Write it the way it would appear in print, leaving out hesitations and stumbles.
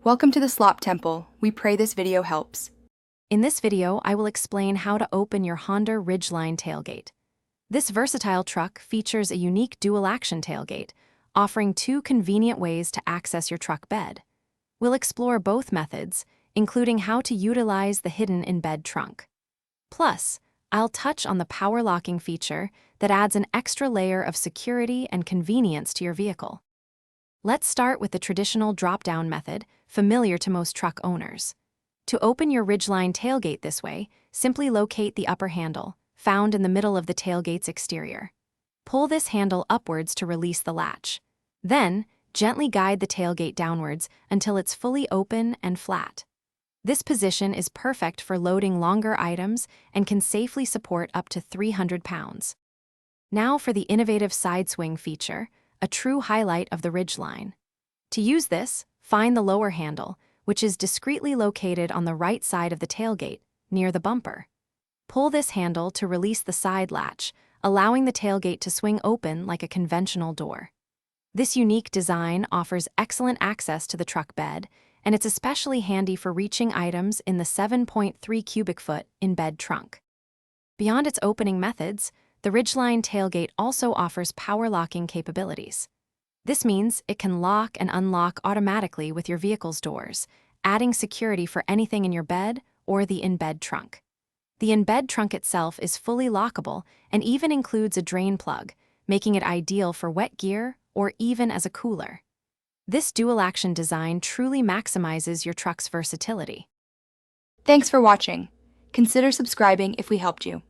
Welcome to the Slop Temple. We pray this video helps. In this video, I will explain how to open your Honda Ridgeline tailgate. This versatile truck features a unique dual-action tailgate, offering two convenient ways to access your truck bed. We'll explore both methods, including how to utilize the hidden in-bed trunk. Plus, I'll touch on the power locking feature that adds an extra layer of security and convenience to your vehicle. Let's start with the traditional drop-down method, familiar to most truck owners. To open your Ridgeline tailgate this way, simply locate the upper handle, found in the middle of the tailgate's exterior. Pull this handle upwards to release the latch. Then, gently guide the tailgate downwards until it's fully open and flat. This position is perfect for loading longer items and can safely support up to 300 pounds. Now for the innovative side swing feature, a true highlight of the Ridgeline. To use this, find the lower handle, which is discreetly located on the right side of the tailgate, near the bumper. Pull this handle to release the side latch, allowing the tailgate to swing open like a conventional door. This unique design offers excellent access to the truck bed, and it's especially handy for reaching items in the 7.3 cubic foot in-bed trunk. Beyond its opening methods, the Ridgeline tailgate also offers power locking capabilities. This means it can lock and unlock automatically with your vehicle's doors, adding security for anything in your bed or the in-bed trunk. The in-bed trunk itself is fully lockable and even includes a drain plug, making it ideal for wet gear or even as a cooler. This dual-action design truly maximizes your truck's versatility. Thanks for watching. Consider subscribing if we helped you.